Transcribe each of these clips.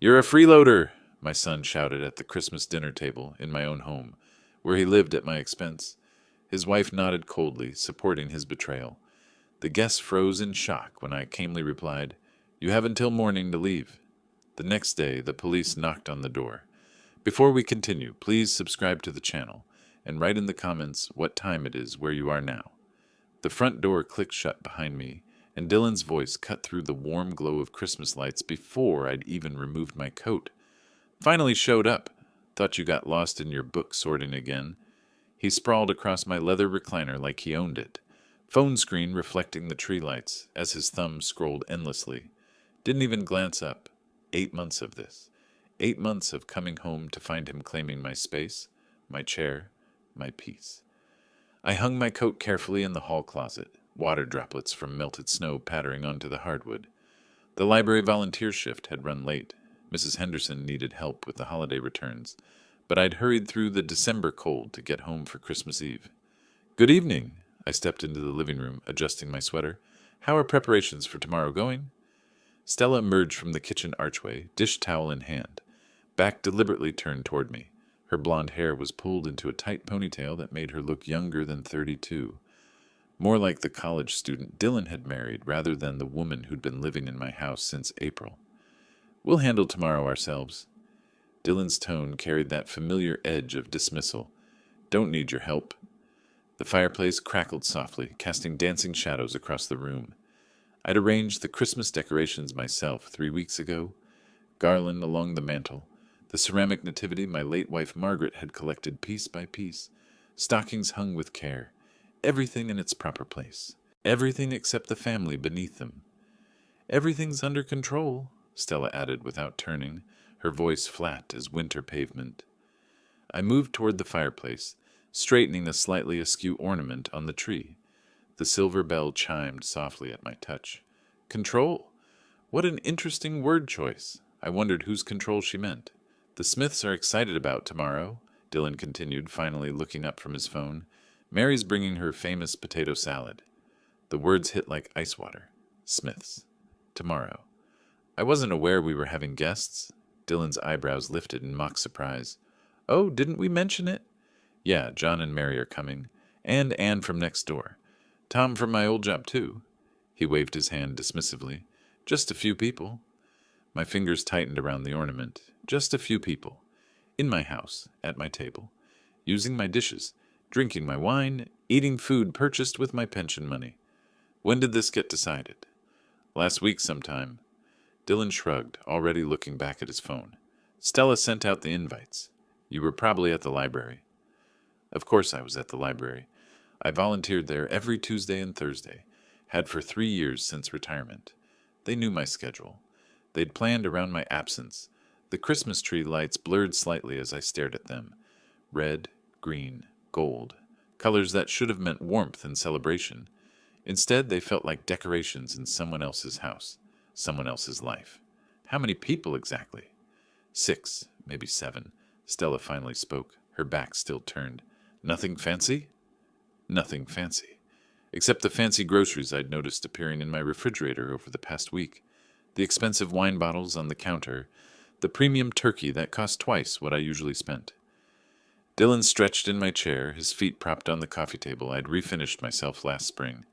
"You're a freeloader!" my son shouted at the Christmas dinner table in my own home, where he lived at my expense. His wife nodded coldly, supporting his betrayal. The guests froze in shock when I calmly replied, "You have until morning to leave." The next day, the police knocked on the door. Before we continue, please subscribe to the channel and write in the comments what time it is where you are now. The front door clicked shut behind me, and Dylan's voice cut through the warm glow of Christmas lights before I'd even removed my coat. "Finally showed up. Thought you got lost in your book sorting again." He sprawled across my leather recliner like he owned it, phone screen reflecting the tree lights as his thumb scrolled endlessly. Didn't even glance up. 8 months of this. 8 months of coming home to find him claiming my space, my chair, my peace. I hung my coat carefully in the hall closet, water droplets from melted snow pattering onto the hardwood. The library volunteer shift had run late. Mrs. Henderson needed help with the holiday returns, but I'd hurried through the December cold to get home for Christmas Eve. "Good evening." I stepped into the living room, adjusting my sweater. "How are preparations for tomorrow going?" Stella emerged from the kitchen archway, dish towel in hand, back deliberately turned toward me. Her blonde hair was pulled into a tight ponytail that made her look younger than 32. More like the college student Dylan had married rather than the woman who'd been living in my house since April. "We'll handle tomorrow ourselves." Dylan's tone carried that familiar edge of dismissal. "Don't need your help." The fireplace crackled softly, casting dancing shadows across the room. I'd arranged the Christmas decorations myself 3 weeks ago. Garland along the mantel, the ceramic nativity my late wife Margaret had collected piece by piece, stockings hung with care, everything in its proper place, everything except the family beneath them. "Everything's under control," Stella added without turning, her voice flat as winter pavement. I moved toward the fireplace, straightening a slightly askew ornament on the tree. The silver bell chimed softly at my touch. Control? What an interesting word choice. I wondered whose control she meant. "The Smiths are excited about tomorrow," Dylan continued, finally looking up from his phone. "Mary's bringing her famous potato salad." The words hit like ice water. Smiths. Tomorrow. I wasn't aware we were having guests. Dylan's eyebrows lifted in mock surprise. "Oh, didn't we mention it?" "Yeah, John and Mary are coming. And Anne from next door. Tom from my old job, too." He waved his hand dismissively. "Just a few people." My fingers tightened around the ornament. Just a few people. In my house, at my table. Using my dishes. Drinking my wine. Eating food purchased with my pension money. When did this get decided? "Last week sometime." Dylan shrugged, already looking back at his phone. "Stella sent out the invites. You were probably at the library." Of course I was at the library. I volunteered there every Tuesday and Thursday, had for 3 years since retirement. They knew my schedule. They'd planned around my absence. The Christmas tree lights blurred slightly as I stared at them. Red, green, gold. Colors that should have meant warmth and celebration. Instead, they felt like decorations in someone else's house, someone else's life. How many people exactly? 6, maybe 7. Stella finally spoke, her back still turned. "Nothing fancy?" Nothing fancy, except the fancy groceries I'd noticed appearing in my refrigerator over the past week, the expensive wine bottles on the counter, the premium turkey that cost twice what I usually spent. Dylan stretched in my chair, his feet propped on the coffee table I'd refinished myself last spring.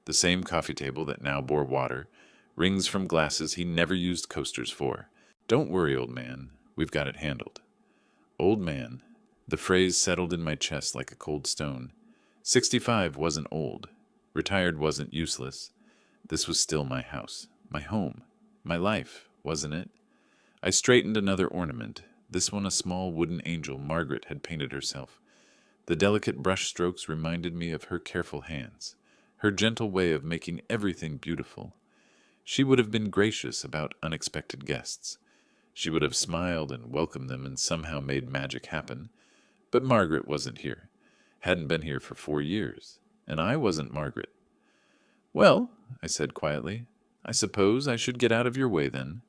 The same coffee table that now bore water, rings from glasses he never used coasters for. "Don't worry, old man. We've got it handled." Old man. The phrase settled in my chest like a cold stone. 65 wasn't old. Retired wasn't useless. This was still my house, my home, my life, wasn't it? I straightened another ornament, this one a small wooden angel Margaret had painted herself. The delicate brush strokes reminded me of her careful hands, her gentle way of making everything beautiful. She would have been gracious about unexpected guests. She would have smiled and welcomed them and somehow made magic happen. But Margaret wasn't here. Hadn't been here for 4 years, and I wasn't Margaret. "Well," I said quietly, "I suppose I should get out of your way then."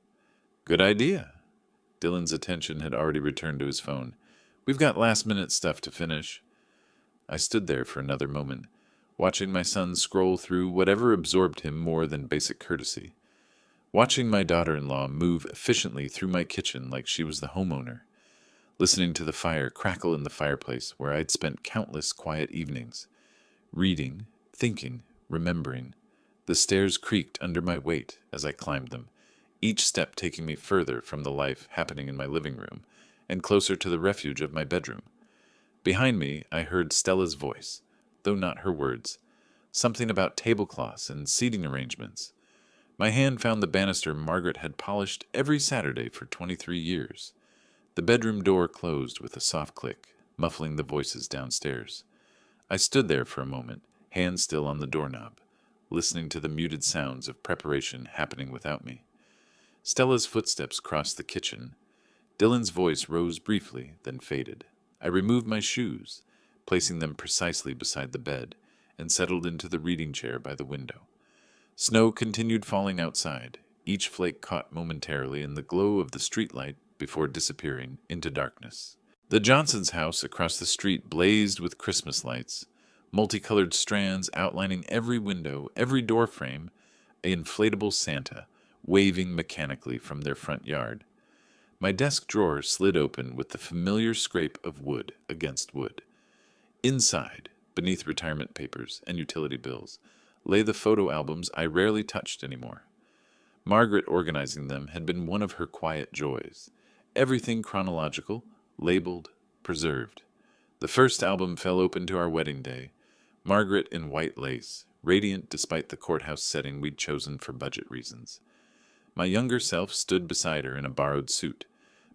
"Good idea." Dylan's attention had already returned to his phone. "We've got last-minute stuff to finish." I stood there for another moment, watching my son scroll through whatever absorbed him more than basic courtesy. watching my daughter-in-law move efficiently through my kitchen like she was the homeowner, listening to the fire crackle in the fireplace where I'd spent countless quiet evenings, reading, thinking, remembering. The stairs creaked under my weight as I climbed them, each step taking me further from the life happening in my living room and closer to the refuge of my bedroom. Behind me, I heard Stella's voice, though not her words, something about tablecloths and seating arrangements. My hand found the banister Margaret had polished every Saturday for 23 years. The bedroom door closed with a soft click, muffling the voices downstairs. I stood there for a moment, hand still on the doorknob, listening to the muted sounds of preparation happening without me. Stella's footsteps crossed the kitchen. Dylan's voice rose briefly, then faded. I removed my shoes, placing them precisely beside the bed, and settled into the reading chair by the window. Snow continued falling outside, each flake caught momentarily in the glow of the streetlight before disappearing into darkness. The Johnsons' house across the street blazed with Christmas lights, multicolored strands outlining every window, every doorframe, an inflatable Santa, waving mechanically from their front yard. My desk drawer slid open with the familiar scrape of wood against wood. Inside, beneath retirement papers and utility bills, lay the photo albums I rarely touched anymore. Margaret organizing them had been one of her quiet joys. Everything chronological, labeled, preserved. The first album fell open to our wedding day, Margaret in white lace, radiant despite the courthouse setting we'd chosen for budget reasons. My younger self stood beside her in a borrowed suit,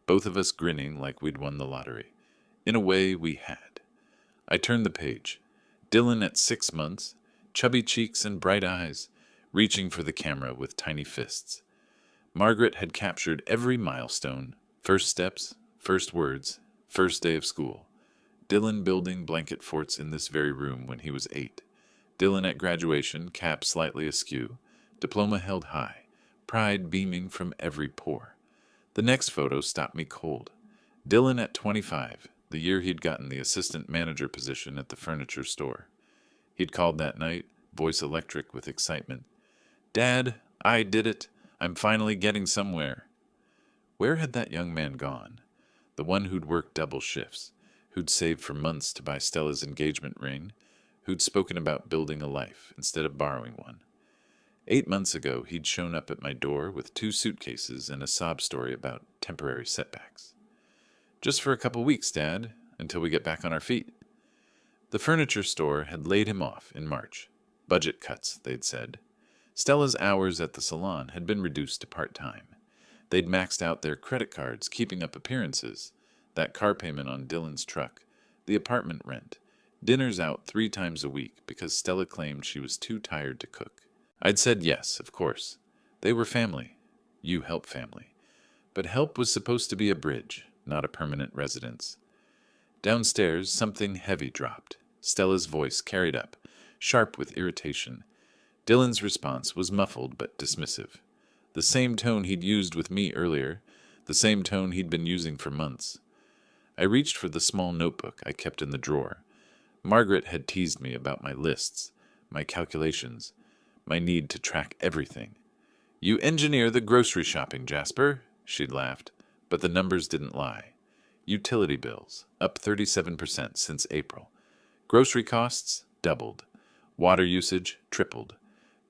both of us grinning like we'd won the lottery. In a way, we had. I turned the page. Dylan at 6 months, chubby cheeks and bright eyes, reaching for the camera with tiny fists. Margaret had captured every milestone, first steps, first words, first day of school. Dylan building blanket forts in this very room when he was 8. Dylan at graduation, cap slightly askew, diploma held high, pride beaming from every pore. The next photo stopped me cold. Dylan at 25, the year he'd gotten the assistant manager position at the furniture store. He'd called that night, voice electric with excitement. "Dad, I did it. I'm finally getting somewhere." Where had that young man gone? The one who'd worked double shifts, who'd saved for months to buy Stella's engagement ring, who'd spoken about building a life instead of borrowing one. 8 months ago, he'd shown up at my door with 2 suitcases and a sob story about temporary setbacks. "Just for a couple weeks, Dad, until we get back on our feet." The furniture store had laid him off in March. Budget cuts, they'd said. Stella's hours at the salon had been reduced to part-time. They'd maxed out their credit cards, keeping up appearances, that car payment on Dylan's truck, the apartment rent, dinners out 3 times a week because Stella claimed she was too tired to cook. I'd said yes, of course. They were family. You help family. But help was supposed to be a bridge, not a permanent residence. Downstairs, something heavy dropped. Stella's voice carried up, sharp with irritation. Dylan's response was muffled but dismissive. The same tone he'd used with me earlier, the same tone he'd been using for months. I reached for the small notebook I kept in the drawer. Margaret had teased me about my lists, my calculations, my need to track everything. "You engineer the grocery shopping, Jasper," she'd laughed, but the numbers didn't lie. Utility bills, up 37% since April. Grocery costs, doubled. Water usage, tripled.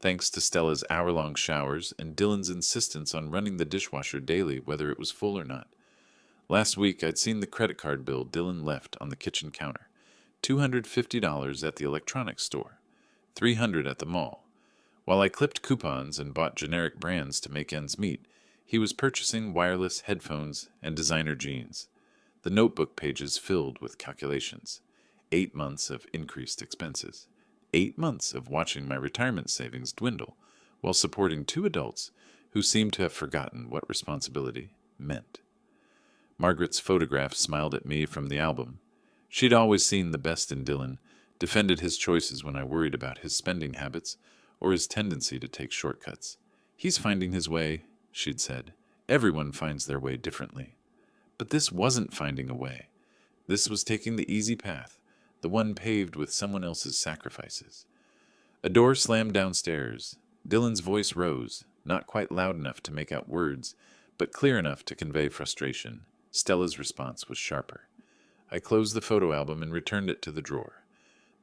Thanks to Stella's hour-long showers and Dylan's insistence on running the dishwasher daily whether it was full or not. Last week, I'd seen the credit card bill Dylan left on the kitchen counter. $250 at the electronics store. $300 at the mall. While I clipped coupons and bought generic brands to make ends meet, he was purchasing wireless headphones and designer jeans. The notebook pages filled with calculations. 8 months of increased expenses. 8 months of watching my retirement savings dwindle while supporting 2 adults who seemed to have forgotten what responsibility meant. Margaret's photograph smiled at me from the album. She'd always seen the best in Dylan, defended his choices when I worried about his spending habits or his tendency to take shortcuts. "He's finding his way," she'd said. "Everyone finds their way differently." But this wasn't finding a way. This was taking the easy path, the one paved with someone else's sacrifices. A door slammed downstairs. Dylan's voice rose, not quite loud enough to make out words, but clear enough to convey frustration. Stella's response was sharper. I closed the photo album and returned it to the drawer.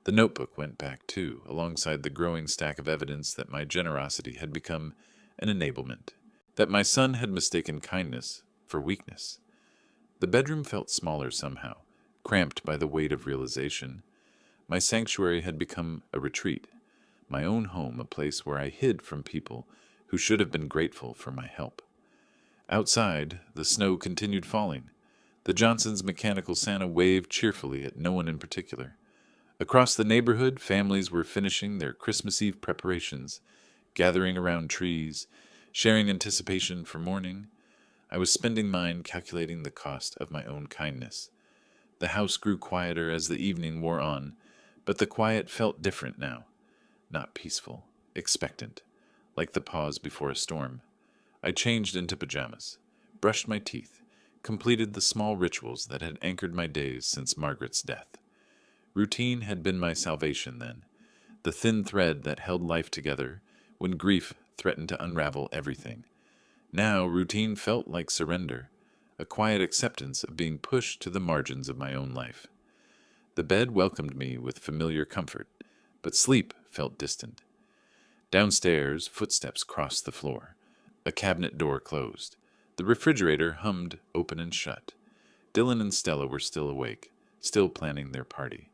The notebook went back too, alongside the growing stack of evidence that my generosity had become an enablement, that my son had mistaken kindness for weakness. The bedroom felt smaller somehow, cramped by the weight of realization. My sanctuary had become a retreat, my own home, a place where I hid from people who should have been grateful for my help. Outside, the snow continued falling. The Johnsons' mechanical Santa waved cheerfully at no one in particular. Across the neighborhood, families were finishing their Christmas Eve preparations, gathering around trees, sharing anticipation for morning. I was spending mine calculating the cost of my own kindness. The house grew quieter as the evening wore on, but the quiet felt different now. Not peaceful, expectant, like the pause before a storm. I changed into pajamas, brushed my teeth, completed the small rituals that had anchored my days since Margaret's death. Routine had been my salvation then, the thin thread that held life together when grief threatened to unravel everything. Now routine felt like surrender, a quiet acceptance of being pushed to the margins of my own life. The bed welcomed me with familiar comfort, but sleep felt distant. Downstairs, footsteps crossed the floor. A cabinet door closed. The refrigerator hummed open and shut. Dylan and Stella were still awake, still planning their party.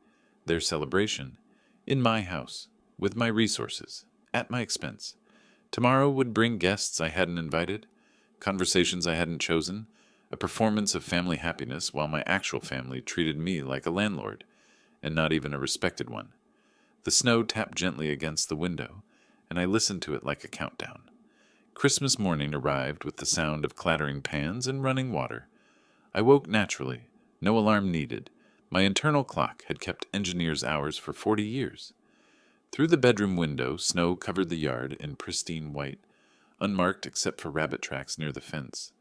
Their celebration, in my house, with my resources, at my expense. Tomorrow would bring guests I hadn't invited, conversations I hadn't chosen, a performance of family happiness while my actual family treated me like a landlord, and not even a respected one. The snow tapped gently against the window, and I listened to it like a countdown. Christmas morning arrived with the sound of clattering pans and running water. I woke naturally, no alarm needed. My internal clock had kept engineer's hours for 40 years. Through the bedroom window, snow covered the yard in pristine white, unmarked except for rabbit tracks near the fence.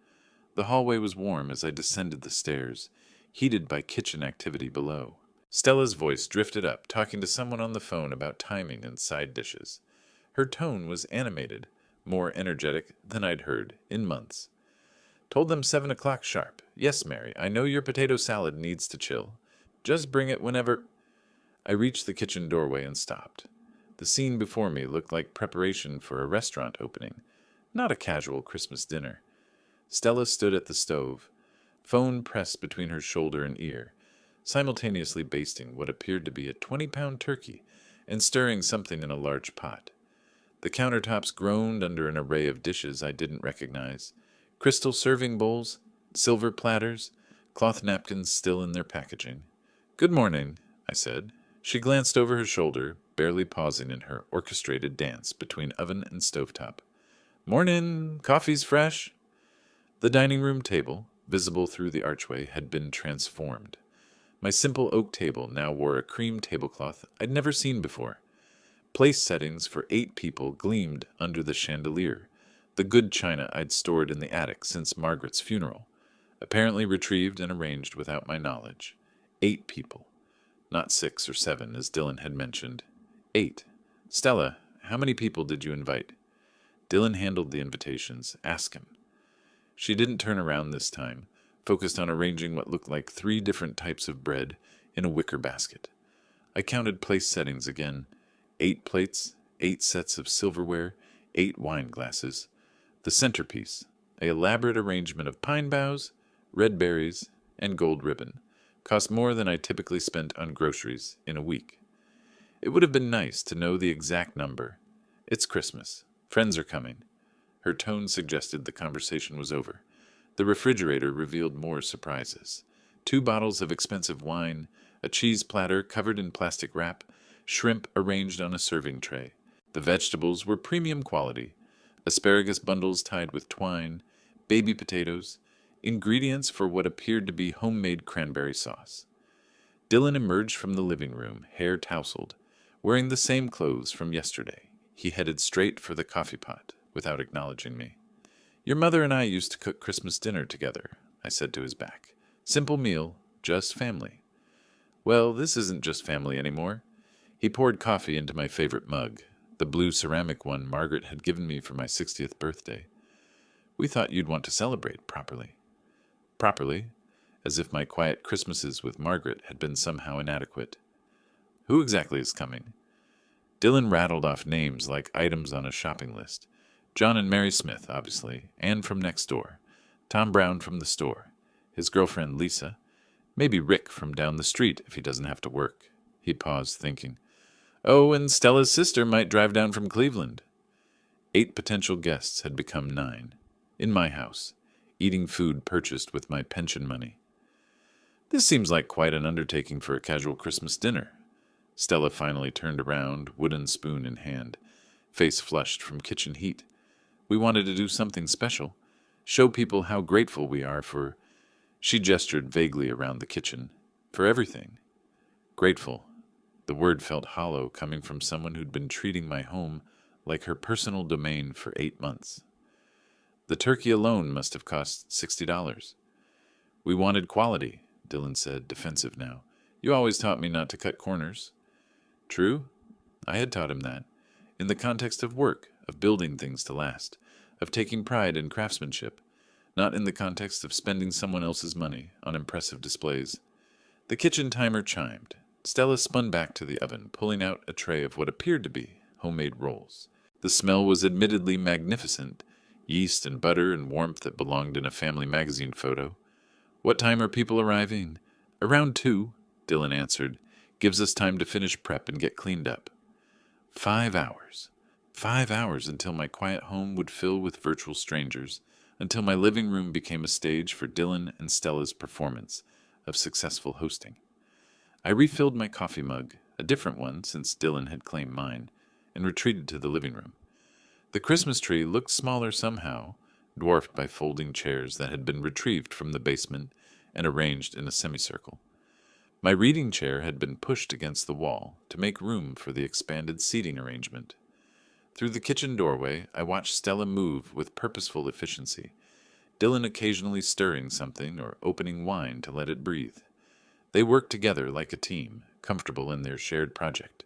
The hallway was warm as I descended the stairs, heated by kitchen activity below. Stella's voice drifted up, talking to someone on the phone about timing and side dishes. Her tone was animated, more energetic than I'd heard in months. Told them 7 o'clock sharp. Yes, Mary, I know your potato salad needs to chill. Just bring it whenever. I reached the kitchen doorway and stopped. The scene before me looked like preparation for a restaurant opening, not a casual Christmas dinner. Stella stood at the stove, phone pressed between her shoulder and ear, simultaneously basting what appeared to be a 20-pound turkey and stirring something in a large pot. The countertops groaned under an array of dishes I didn't recognize, crystal serving bowls, silver platters, cloth napkins still in their packaging. "Good morning," I said. She glanced over her shoulder, barely pausing in her orchestrated dance between oven and stovetop. "Morning, coffee's fresh." The dining room table, visible through the archway, had been transformed. My simple oak table now wore a cream tablecloth I'd never seen before. Place settings for 8 people gleamed under the chandelier, the good china I'd stored in the attic since Margaret's funeral, apparently retrieved and arranged without my knowledge. 8 people. Not 6 or 7, as Dylan had mentioned. 8. "Stella, how many people did you invite?" Dylan handled the invitations. "Ask him." She didn't turn around this time, focused on arranging what looked like 3 different types of bread in a wicker basket. I counted place settings again. 8 plates, 8 sets of silverware, 8 wine glasses. The centerpiece, an elaborate arrangement of pine boughs, red berries, and gold ribbon, cost more than I typically spent on groceries in a week. It would have been nice to know the exact number. It's Christmas. Friends are coming. Her tone suggested the conversation was over. The refrigerator revealed more surprises. 2 bottles of expensive wine, a cheese platter covered in plastic wrap, shrimp arranged on a serving tray. The vegetables were premium quality. Asparagus bundles tied with twine, baby potatoes, ingredients for what appeared to be homemade cranberry sauce. Dylan emerged from the living room, hair tousled, wearing the same clothes from yesterday. He headed straight for the coffee pot, without acknowledging me. "Your mother and I used to cook Christmas dinner together," I said to his back. "Simple meal, just family." "Well, this isn't just family anymore." He poured coffee into my favorite mug. The blue ceramic one Margaret had given me for my 60th birthday. We thought you'd want to celebrate properly. Properly, as if my quiet Christmases with Margaret had been somehow inadequate. Who exactly is coming? Dylan rattled off names like items on a shopping list. John and Mary Smith, obviously, Anne from next door, Tom Brown from the store, his girlfriend Lisa, maybe Rick from down the street if he doesn't have to work. He paused, thinking. Oh, and Stella's sister might drive down from Cleveland. 8 potential guests had become 9. In my house, eating food purchased with my pension money. This seems like quite an undertaking for a casual Christmas dinner. Stella finally turned around, wooden spoon in hand, face flushed from kitchen heat. We wanted to do something special, show people how grateful we are for... She gestured vaguely around the kitchen. For everything. Grateful. The word felt hollow, coming from someone who'd been treating my home like her personal domain for 8 months. The turkey alone must have cost $60. We wanted quality, Dylan said, defensive now. You always taught me not to cut corners. True. I had taught him that. In the context of work, of building things to last, of taking pride in craftsmanship, not in the context of spending someone else's money on impressive displays. The kitchen timer chimed. Stella spun back to the oven, pulling out a tray of what appeared to be homemade rolls. The smell was admittedly magnificent, yeast and butter and warmth that belonged in a family magazine photo. What time are people arriving? Around 2, Dylan answered. Gives us time to finish prep and get cleaned up. 5 hours. 5 hours until my quiet home would fill with virtual strangers, until my living room became a stage for Dylan and Stella's performance of successful hosting. I refilled my coffee mug, a different one since Dylan had claimed mine, and retreated to the living room. The Christmas tree looked smaller somehow, dwarfed by folding chairs that had been retrieved from the basement and arranged in a semicircle. My reading chair had been pushed against the wall to make room for the expanded seating arrangement. Through the kitchen doorway, I watched Stella move with purposeful efficiency, Dylan occasionally stirring something or opening wine to let it breathe. They worked together like a team, comfortable in their shared project.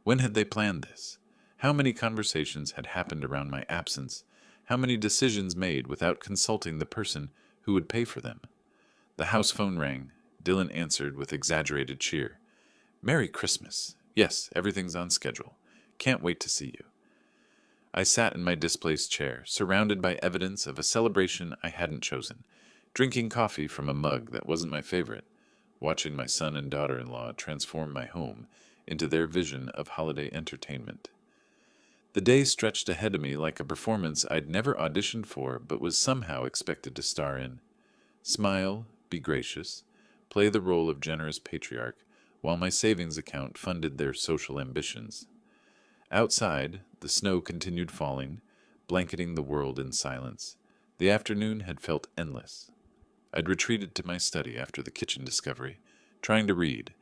When had they planned this? How many conversations had happened around my absence? How many decisions made without consulting the person who would pay for them? The house phone rang. Dylan answered with exaggerated cheer. Merry Christmas. Yes, everything's on schedule. Can't wait to see you. I sat in my displaced chair, surrounded by evidence of a celebration I hadn't chosen, drinking coffee from a mug that wasn't my favorite, watching my son and daughter-in-law transform my home into their vision of holiday entertainment. The day stretched ahead of me like a performance I'd never auditioned for but was somehow expected to star in. Smile, be gracious, play the role of generous patriarch, while my savings account funded their social ambitions. Outside, the snow continued falling, blanketing the world in silence. The afternoon had felt endless. I'd retreated to my study after the kitchen discovery, trying to read,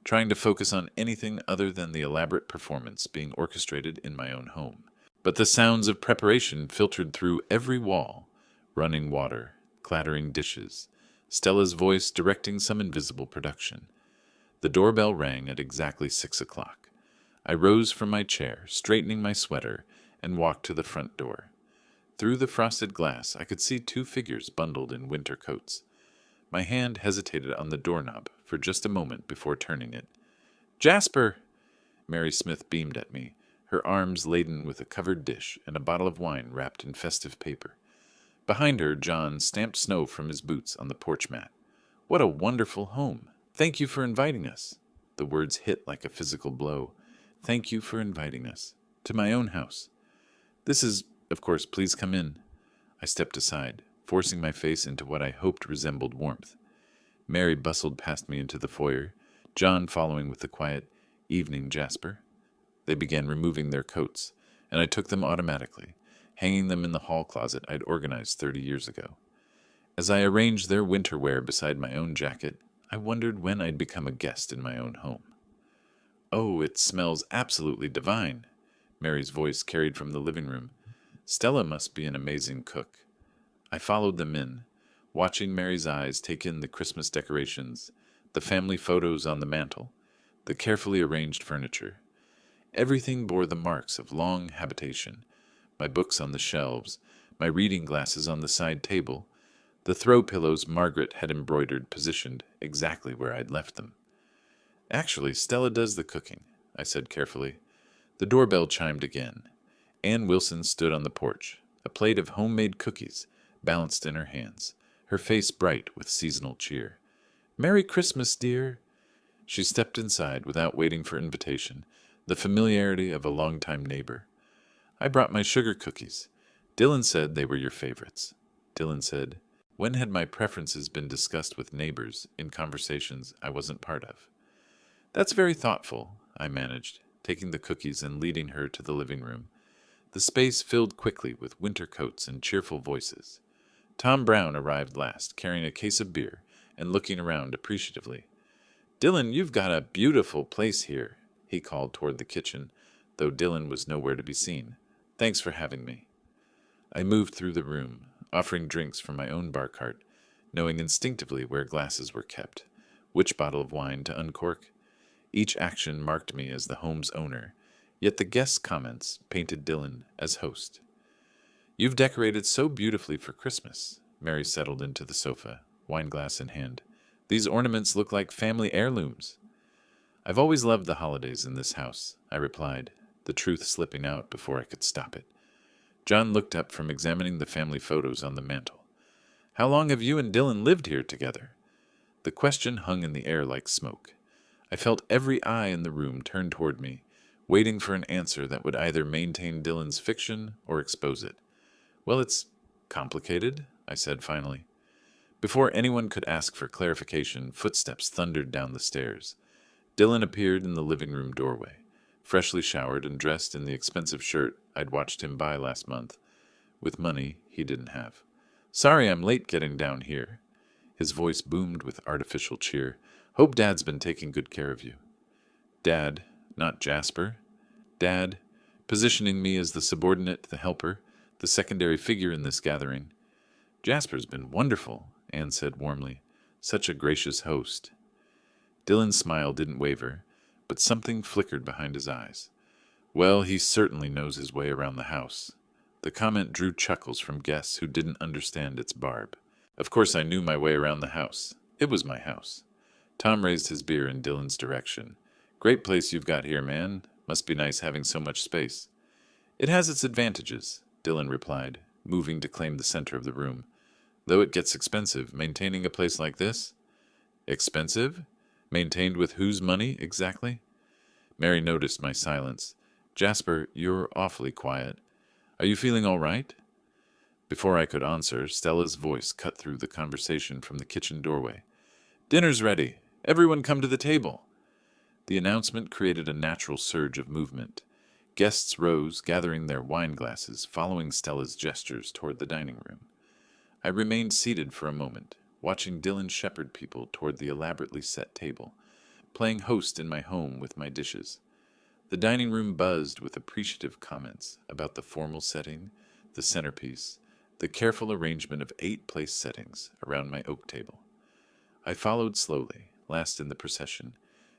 trying to focus on anything other than the elaborate performance being orchestrated in my own home. But the sounds of preparation filtered through every wall, running water, clattering dishes, Stella's voice directing some invisible production. The doorbell rang at exactly 6 o'clock. I rose from my chair, straightening my sweater, and walked to the front door. Through the frosted glass, I could see 2 figures bundled in winter coats. My hand hesitated on the doorknob for just a moment before turning it. Jasper! Mary Smith beamed at me, her arms laden with a covered dish and a bottle of wine wrapped in festive paper. Behind her, John stamped snow from his boots on the porch mat. What a wonderful home! Thank you for inviting us. The words hit like a physical blow. Thank you for inviting us. To my own house. This is, of course, please come in. I stepped aside, forcing my face into what I hoped resembled warmth. Mary bustled past me into the foyer, John following with the quiet, Evening, Jasper. They began removing their coats, and I took them automatically, hanging them in the hall closet I'd organized 30 years ago. As I arranged their winter wear beside my own jacket, I wondered when I'd become a guest in my own home. Oh, it smells absolutely divine, Mary's voice carried from the living room. Stella must be an amazing cook. I followed them in, watching Mary's eyes take in the Christmas decorations, the family photos on the mantel, the carefully arranged furniture. Everything bore the marks of long habitation. My books on the shelves, my reading glasses on the side table, the throw pillows Margaret had embroidered positioned exactly where I'd left them. Actually, Stella does the cooking, I said carefully. The doorbell chimed again. Ann Wilson stood on the porch, a plate of homemade cookies balanced in her hands, her face bright with seasonal cheer. "Merry Christmas, dear." She stepped inside without waiting for invitation, the familiarity of a longtime neighbor. "I brought my sugar cookies. Dylan said they were your favorites." Dylan said, "When had my preferences been discussed with neighbors in conversations I wasn't part of?" "That's very thoughtful," I managed, taking the cookies and leading her to the living room. The space filled quickly with winter coats and cheerful voices. Tom Brown arrived last, carrying a case of beer and looking around appreciatively. "Dylan, you've got a beautiful place here," he called toward the kitchen, though Dylan was nowhere to be seen. "Thanks for having me." I moved through the room, offering drinks from my own bar cart, knowing instinctively where glasses were kept, which bottle of wine to uncork. Each action marked me as the home's owner, yet the guests' comments painted Dylan as host. "You've decorated so beautifully for Christmas." Mary settled into the sofa, wineglass in hand. "These ornaments look like family heirlooms." "I've always loved the holidays in this house," I replied, the truth slipping out before I could stop it. John looked up from examining the family photos on the mantel. "How long have you and Dylan lived here together?" The question hung in the air like smoke. I felt every eye in the room turn toward me, waiting for an answer that would either maintain Dylan's fiction or expose it. "Well, it's complicated," I said finally. Before anyone could ask for clarification, footsteps thundered down the stairs. Dylan appeared in the living room doorway, freshly showered and dressed in the expensive shirt I'd watched him buy last month, with money he didn't have. "Sorry I'm late getting down here." His voice boomed with artificial cheer. "Hope Dad's been taking good care of you." Dad, not Jasper. Dad, positioning me as the subordinate, the helper, the secondary figure in this gathering. "Jasper's been wonderful," Anne said warmly. "Such a gracious host." Dylan's smile didn't waver, but something flickered behind his eyes. "Well, he certainly knows his way around the house." The comment drew chuckles from guests who didn't understand its barb. Of course I knew my way around the house. It was my house. Tom raised his beer in Dylan's direction. "Great place you've got here, man. Must be nice having so much space." "It has its advantages," Dylan replied, moving to claim the center of the room. "Though it gets expensive, maintaining a place like this." "Expensive? Maintained with whose money, exactly?" Mary noticed my silence. "Jasper, you're awfully quiet. Are you feeling all right?" Before I could answer, Stella's voice cut through the conversation from the kitchen doorway. "Dinner's ready. Everyone come to the table." The announcement created a natural surge of movement. Guests rose, gathering their wine glasses, following Stella's gestures toward the dining room. I remained seated for a moment, watching Dylan shepherd people toward the elaborately set table, playing host in my home with my dishes. The dining room buzzed with appreciative comments about the formal setting, the centerpiece, the careful arrangement of 8 place settings around my oak table. I followed slowly, last in the procession,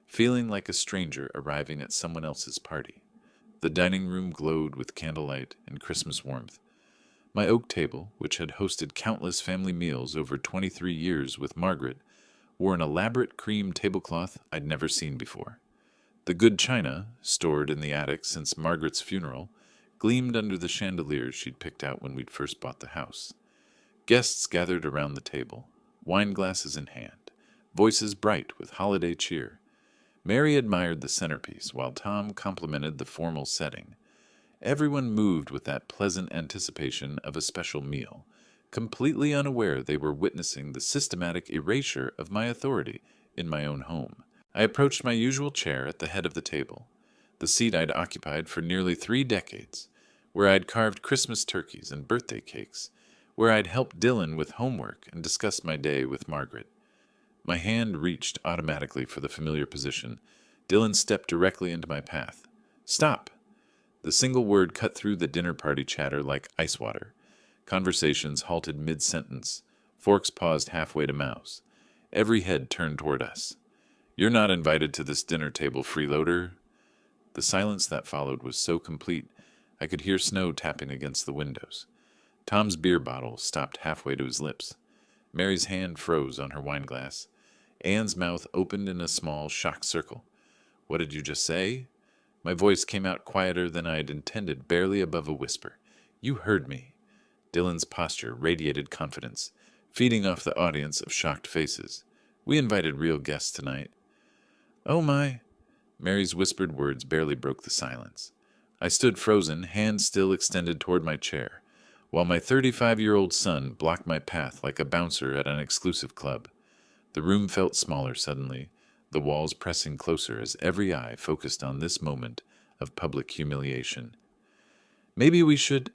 feeling like a stranger arriving at someone else's party. The dining room glowed with candlelight and Christmas warmth. My oak table, which had hosted countless family meals over 23 years with Margaret, wore an elaborate cream tablecloth I'd never seen before. The good china, stored in the attic since Margaret's funeral, gleamed under the chandeliers she'd picked out when we'd first bought the house. Guests gathered around the table, wine glasses in hand, voices bright with holiday cheer. Mary admired the centerpiece, while Tom complimented the formal setting. Everyone moved with that pleasant anticipation of a special meal, completely unaware they were witnessing the systematic erasure of my authority in my own home. I approached my usual chair at the head of the table, the seat I'd occupied for nearly 3 decades, where I'd carved Christmas turkeys and birthday cakes, where I'd helped Dylan with homework and discussed my day with Margaret. My hand reached automatically for the familiar position. Dylan stepped directly into my path. "Stop!" The single word cut through the dinner party chatter like ice water. Conversations halted mid-sentence. Forks paused halfway to mouths. Every head turned toward us. "You're not invited to this dinner table, freeloader." The silence that followed was so complete I could hear snow tapping against the windows. Tom's beer bottle stopped halfway to his lips. Mary's hand froze on her wineglass. Anne's mouth opened in a small, shocked circle. "What did you just say?" My voice came out quieter than I had intended, barely above a whisper. "You heard me." Dylan's posture radiated confidence, feeding off the audience of shocked faces. "We invited real guests tonight." "Oh my." Mary's whispered words barely broke the silence. I stood frozen, hands still extended toward my chair, while my 35-year-old son blocked my path like a bouncer at an exclusive club. The room felt smaller suddenly, the walls pressing closer as every eye focused on this moment of public humiliation. "Maybe we should—"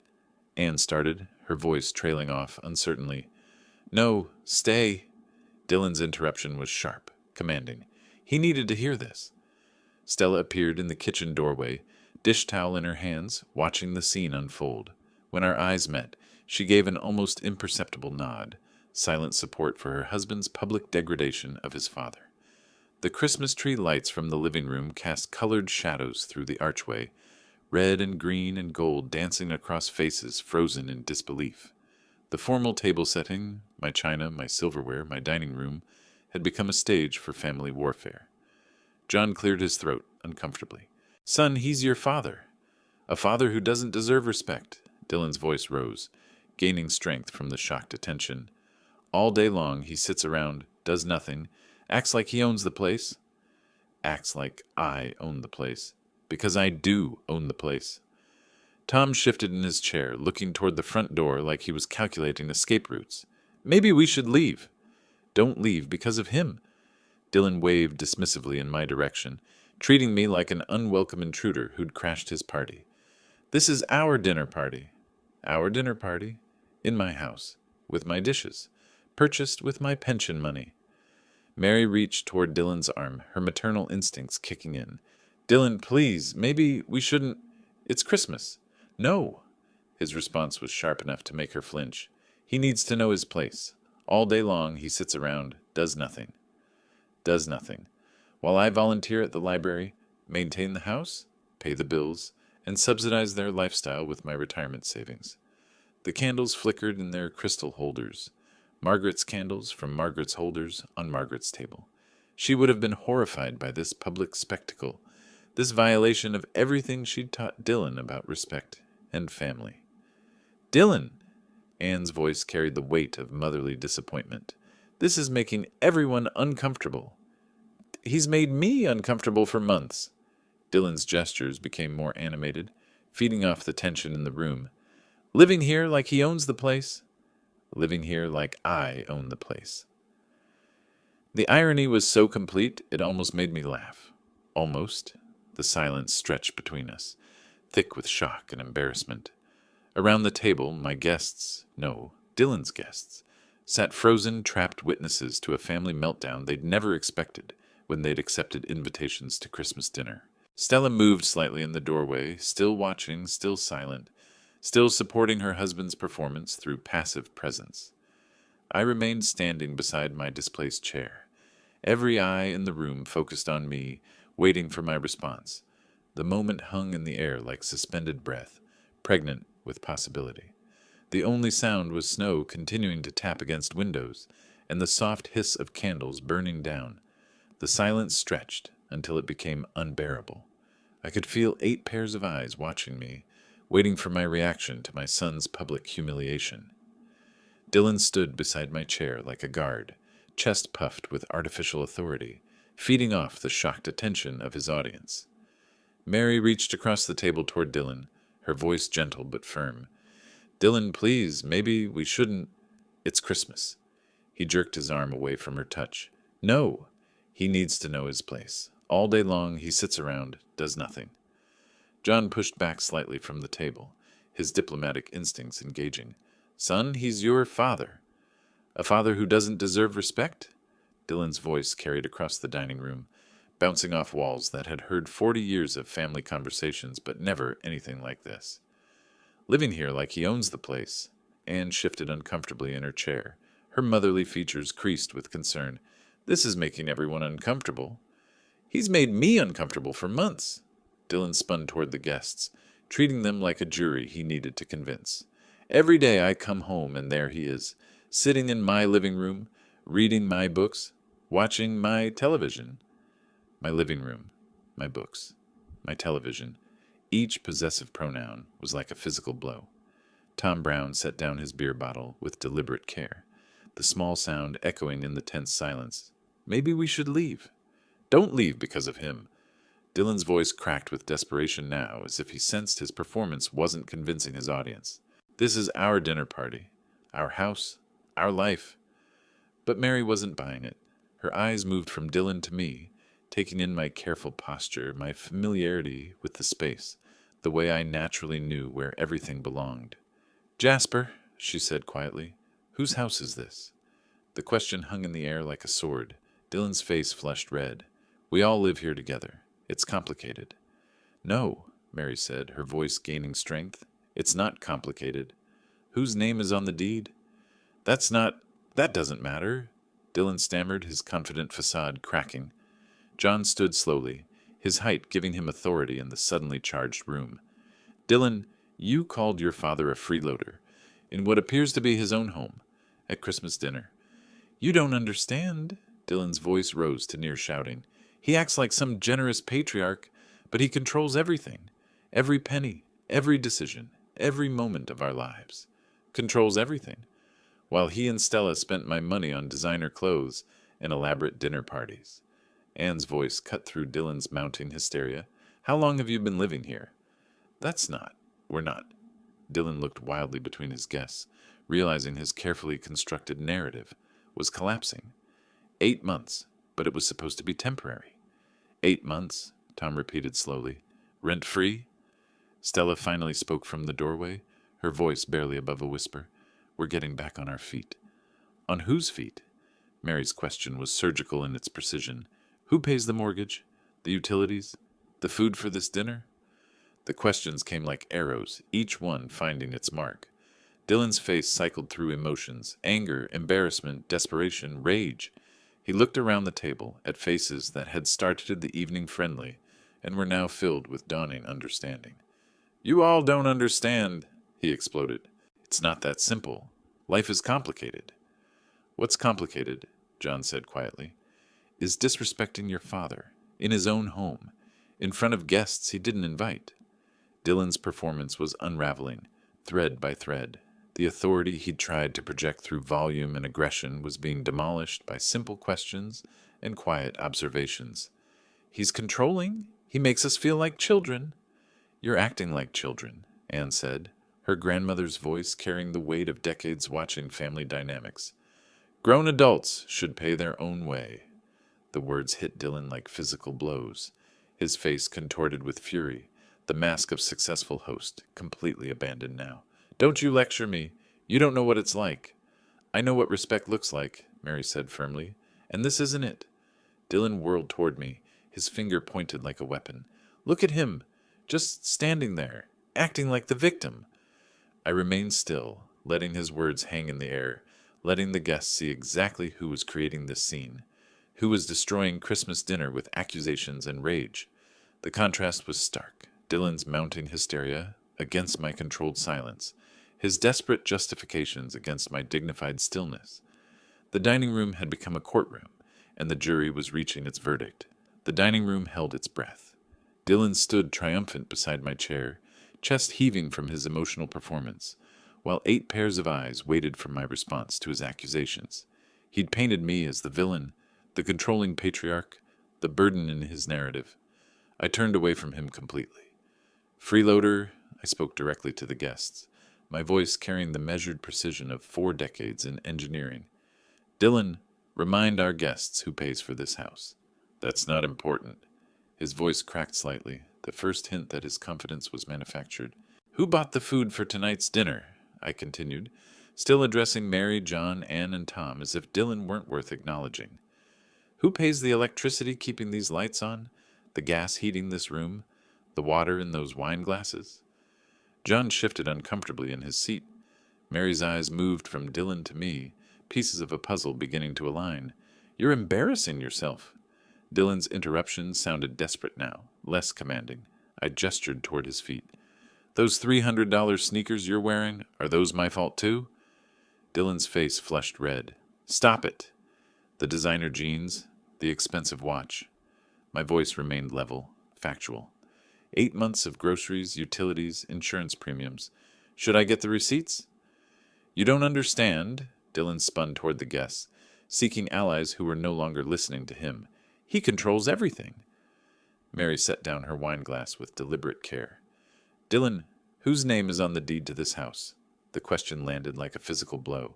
Anne started, her voice trailing off uncertainly. "No, stay." Dylan's interruption was sharp, commanding. He needed to hear this. Stella appeared in the kitchen doorway, dish towel in her hands, watching the scene unfold. When our eyes met, she gave an almost imperceptible nod, silent support for her husband's public degradation of his father. The Christmas tree lights from the living room cast colored shadows through the archway, red and green and gold dancing across faces frozen in disbelief. The formal table setting, my china, my silverware, my dining room, had become a stage for family warfare. John cleared his throat uncomfortably. "Son, he's your father. A father who doesn't deserve respect." Dylan's voice rose, gaining strength from the shocked attention. "All day long he sits around, does nothing, acts like he owns the place." "Acts like I own the place. Because I do own the place." Tom shifted in his chair, looking toward the front door like he was calculating escape routes. "Maybe we should leave." "Don't leave because of him." Dylan waved dismissively in my direction, treating me like an unwelcome intruder who'd crashed his party. "This is our dinner party." "Our dinner party? In my house, with my dishes, purchased with my pension money." Mary reached toward Dylan's arm, her maternal instincts kicking in. "Dylan, please, maybe we shouldn't. It's Christmas." "No." His response was sharp enough to make her flinch. "He needs to know his place. All day long he sits around, does nothing. Does nothing. While I volunteer at the library, maintain the house, pay the bills, and subsidize their lifestyle with my retirement savings." The candles flickered in their crystal holders. Margaret's candles from Margaret's holders on Margaret's table. She would have been horrified by this public spectacle, this violation of everything she'd taught Dylan about respect and family. "Dylan!" Anne's voice carried the weight of motherly disappointment. "This is making everyone uncomfortable. He's made me uncomfortable for months." Dylan's gestures became more animated, feeding off the tension in the room. "Living here like he owns the place." "Living here like I own the place." The irony was so complete it almost made me laugh. Almost. The silence stretched between us, thick with shock and embarrassment. Around the table, my guests, no, Dylan's guests, sat frozen, trapped witnesses to a family meltdown they'd never expected when they'd accepted invitations to Christmas dinner. Stella moved slightly in the doorway, still watching, still silent, still supporting her husband's performance through passive presence. I remained standing beside my displaced chair, every eye in the room focused on me, waiting for my response. The moment hung in the air like suspended breath, pregnant with possibility. The only sound was snow continuing to tap against windows, and the soft hiss of candles burning down. The silence stretched until it became unbearable. I could feel 8 pairs of eyes watching me, waiting for my reaction to my son's public humiliation. Dylan stood beside my chair like a guard, chest puffed with artificial authority, feeding off the shocked attention of his audience. Mary reached across the table toward Dylan, her voice gentle but firm. "Dylan, please, maybe we shouldn't. It's Christmas." He jerked his arm away from her touch. "No. He needs to know his place. All day long he sits around, does nothing." John pushed back slightly from the table, his diplomatic instincts engaging. "Son, he's your father." "A father who doesn't deserve respect?" Dylan's voice carried across the dining room, bouncing off walls that had heard 40 years of family conversations, but never anything like this. "Living here like he owns the place." Anne shifted uncomfortably in her chair, her motherly features creased with concern. "This is making everyone uncomfortable." "He's made me uncomfortable for months." Dylan spun toward the guests, treating them like a jury he needed to convince. Every day I come home and there he is, sitting in my living room, reading my books, watching my television. My living room, my books, my television. Each possessive pronoun was like a physical blow. Tom Brown set down his beer bottle with deliberate care, the small sound echoing in the tense silence. Maybe we should leave. Don't leave because of him. Dylan's voice cracked with desperation now, as if he sensed his performance wasn't convincing his audience. This is our dinner party, our house, our life. But Mary wasn't buying it. Her eyes moved from Dylan to me, taking in my careful posture, my familiarity with the space, the way I naturally knew where everything belonged. Jasper, she said quietly, whose house is this? The question hung in the air like a sword. Dylan's face flushed red. We all live here together. It's complicated. No, Mary said, her voice gaining strength. It's not complicated. Whose name is on the deed? That doesn't matter, Dylan stammered, his confident facade cracking. John stood slowly, his height giving him authority in the suddenly charged room. Dylan, you called your father a freeloader, in what appears to be his own home, at Christmas dinner. You don't understand. Dylan's voice rose to near shouting. He acts like some generous patriarch, but he controls everything. Every penny, every decision, every moment of our lives. Controls everything. While he and Stella spent my money on designer clothes and elaborate dinner parties. Anne's voice cut through Dylan's mounting hysteria. How long have you been living here? We're not. Dylan looked wildly between his guests, realizing his carefully constructed narrative was collapsing. 8 months, but it was supposed to be temporary. 8 months, Tom repeated slowly. Rent-free? Stella finally spoke from the doorway, her voice barely above a whisper. We're getting back on our feet. On whose feet? Mary's question was surgical in its precision. Who pays the mortgage? The utilities? The food for this dinner? The questions came like arrows, each one finding its mark. Dylan's face cycled through emotions, anger, embarrassment, desperation, rage. He looked around the table at faces that had started the evening friendly and were now filled with dawning understanding. You all don't understand, he exploded. It's not that simple. Life is complicated. What's complicated, John said quietly, is disrespecting your father, in his own home, in front of guests he didn't invite. Dylan's performance was unraveling, thread by thread. The authority he'd tried to project through volume and aggression was being demolished by simple questions and quiet observations. He's controlling. He makes us feel like children. You're acting like children, Anne said, her grandmother's voice carrying the weight of decades watching family dynamics. Grown adults should pay their own way. The words hit Dylan like physical blows, his face contorted with fury, the mask of successful host completely abandoned now. Don't you lecture me. You don't know what it's like. I know what respect looks like, Mary said firmly, and this isn't it. Dylan whirled toward me, his finger pointed like a weapon. Look at him, just standing there, acting like the victim. I remained still, letting his words hang in the air, letting the guests see exactly who was creating this scene, who was destroying Christmas dinner with accusations and rage. The contrast was stark. Dylan's mounting hysteria against my controlled silence, his desperate justifications against my dignified stillness. The dining room had become a courtroom, and the jury was reaching its verdict. The dining room held its breath. Dylan stood triumphant beside my chair, chest heaving from his emotional performance, while 8 pairs of eyes waited for my response to his accusations. He'd painted me as the villain, the controlling patriarch, the burden in his narrative. I turned away from him completely. Freeloader, I spoke directly to the guests, my voice carrying the measured precision of 4 decades in engineering. Dylan, remind our guests who pays for this house. That's not important. His voice cracked slightly, the first hint that his confidence was manufactured. Who bought the food for tonight's dinner? I continued, still addressing Mary, John, Anne, and Tom as if Dylan weren't worth acknowledging. Who pays the electricity keeping these lights on? The gas heating this room? The water in those wine glasses? John shifted uncomfortably in his seat. Mary's eyes moved from Dylan to me, pieces of a puzzle beginning to align. You're embarrassing yourself. Dylan's interruption sounded desperate now, less commanding. I gestured toward his feet. Those $300 sneakers you're wearing, are those my fault too? Dylan's face flushed red. Stop it! The designer jeans, the expensive watch. My voice remained level, factual. 8 months of groceries, utilities, insurance premiums. Should I get the receipts? You don't understand, Dylan spun toward the guests, seeking allies who were no longer listening to him. He controls everything. Mary set down her wineglass with deliberate care. Dylan, whose name is on the deed to this house? The question landed like a physical blow.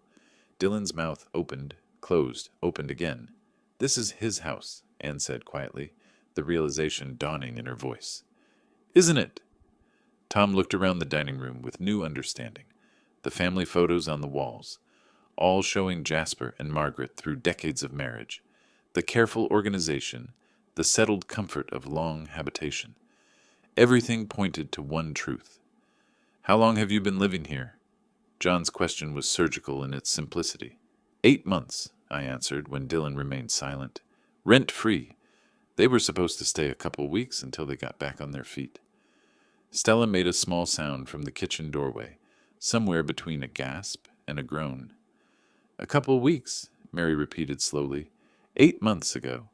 Dylan's mouth opened, closed, opened again. This is his house, Anne said quietly, the realization dawning in her voice. Isn't it? Tom looked around the dining room with new understanding. The family photos on the walls, all showing Jasper and Margaret through decades of marriage. The careful organization, the settled comfort of long habitation. Everything pointed to one truth. How long have you been living here? John's question was surgical in its simplicity. 8 months, I answered when Dylan remained silent. Rent-free. They were supposed to stay a couple weeks until they got back on their feet. Stella made a small sound from the kitchen doorway, somewhere between a gasp and a groan. A couple weeks, Mary repeated slowly. 8 months ago.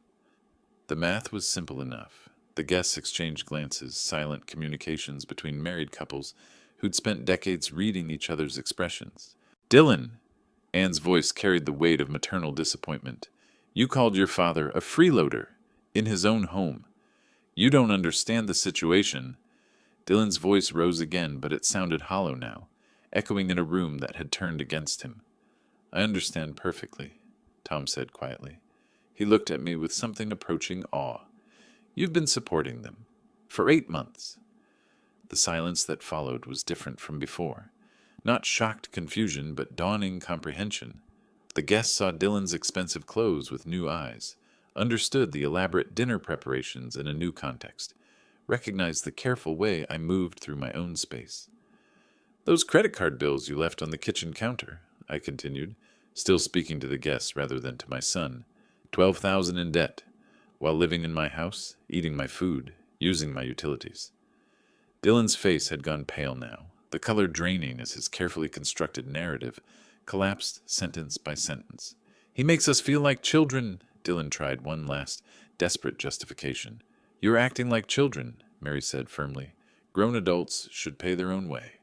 The math was simple enough. The guests exchanged glances, silent communications between married couples who'd spent decades reading each other's expressions. Dylan! Anne's voice carried the weight of maternal disappointment. You called your father a freeloader, in his own home. You don't understand the situation. Dylan's voice rose again, but it sounded hollow now, echoing in a room that had turned against him. I understand perfectly, Tom said quietly. He looked at me with something approaching awe. You've been supporting them. For 8 months. The silence that followed was different from before. Not shocked confusion, but dawning comprehension. The guests saw Dylan's expensive clothes with new eyes, understood the elaborate dinner preparations in a new context, recognized the careful way I moved through my own space. Those credit card bills you left on the kitchen counter, I continued, still speaking to the guests rather than to my son. 12,000 in debt, while living in my house, eating my food, using my utilities. Dylan's face had gone pale now, the color draining as his carefully constructed narrative collapsed sentence by sentence. He makes us feel like children, Dylan tried one last, desperate justification. You're acting like children, Mary said firmly. Grown adults should pay their own way.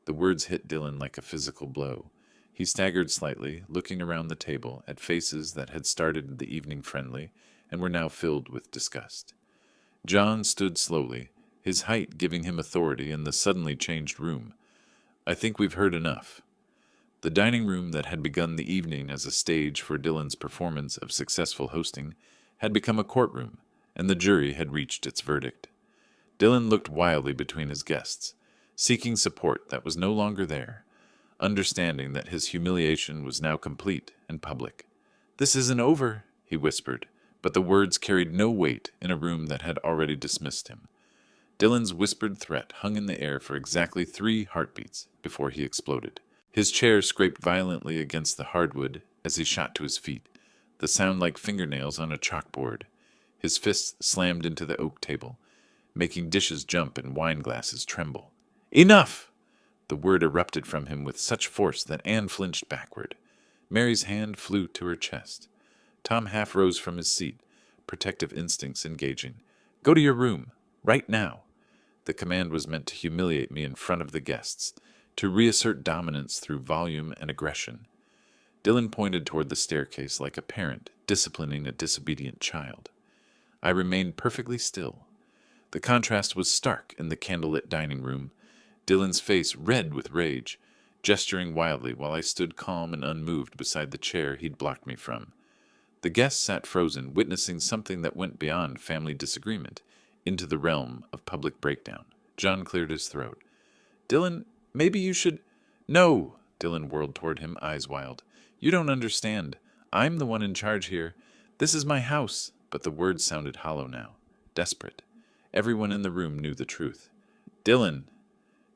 The words hit Dylan like a physical blow. He staggered slightly, looking around the table at faces that had started the evening friendly and were now filled with disgust. John stood slowly, his height giving him authority in the suddenly changed room. I think we've heard enough. The dining room that had begun the evening as a stage for Dylan's performance of successful hosting had become a courtroom, and the jury had reached its verdict. Dylan looked wildly between his guests, seeking support that was no longer there, understanding that his humiliation was now complete and public. This isn't over, he whispered, but the words carried no weight in a room that had already dismissed him. Dylan's whispered threat hung in the air for exactly 3 heartbeats before he exploded. His chair scraped violently against the hardwood as he shot to his feet, the sound like fingernails on a chalkboard. His fists slammed into the oak table, making dishes jump and wine glasses tremble. Enough! The word erupted from him with such force that Anne flinched backward. Mary's hand flew to her chest. Tom half rose from his seat, protective instincts engaging. Go to your room, right now. The command was meant to humiliate me in front of the guests, to reassert dominance through volume and aggression. Dylan pointed toward the staircase like a parent disciplining a disobedient child. I remained perfectly still. The contrast was stark in the candlelit dining room, Dylan's face red with rage, gesturing wildly while I stood calm and unmoved beside the chair he'd blocked me from. The guests sat frozen, witnessing something that went beyond family disagreement, into the realm of public breakdown. John cleared his throat. Dylan, maybe you should... No! Dylan whirled toward him, eyes wild. You don't understand. I'm the one in charge here. This is my house. But the words sounded hollow now, desperate. Everyone in the room knew the truth. Dylan!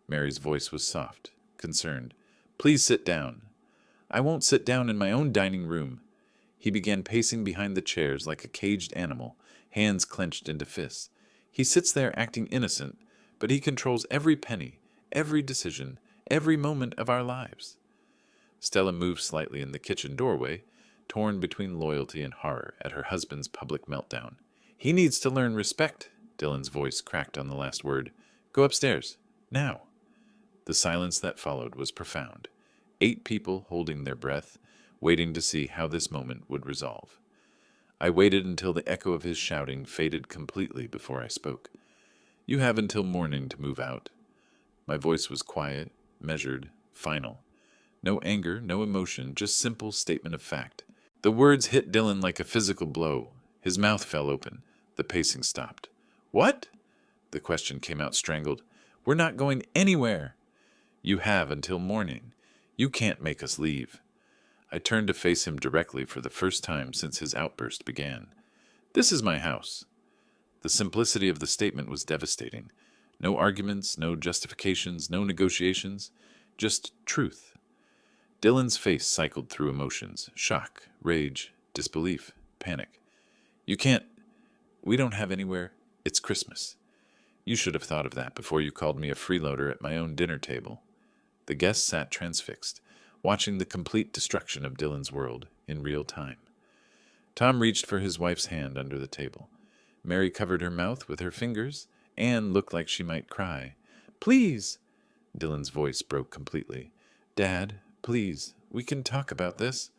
Mary's voice was soft, concerned. Please sit down. I won't sit down in my own dining room. He began pacing behind the chairs like a caged animal, hands clenched into fists. He sits there acting innocent, but he controls every penny, every decision, every moment of our lives. Stella moved slightly in the kitchen doorway, torn between loyalty and horror at her husband's public meltdown. He needs to learn respect, Dylan's voice cracked on the last word. Go upstairs. Now. The silence that followed was profound. 8 people holding their breath, waiting to see how this moment would resolve. I waited until the echo of his shouting faded completely before I spoke. You have until morning to move out. My voice was quiet, measured, final. No anger, no emotion, just simple statement of fact. The words hit Dylan like a physical blow. His mouth fell open. The pacing stopped. What? The question came out strangled. We're not going anywhere. You have until morning. You can't make us leave. I turned to face him directly for the first time since his outburst began. This is my house. The simplicity of the statement was devastating. No arguments, no justifications, no negotiations, just truth. Dylan's face cycled through emotions: shock, rage, disbelief, panic. You can't. We don't have anywhere. It's Christmas. You should have thought of that before you called me a freeloader at my own dinner table. The guests sat transfixed, watching the complete destruction of Dylan's world in real time. Tom reached for his wife's hand under the table. Mary covered her mouth with her fingers. Anne looked like she might cry. Please! Dylan's voice broke completely. Dad, please, we can talk about this.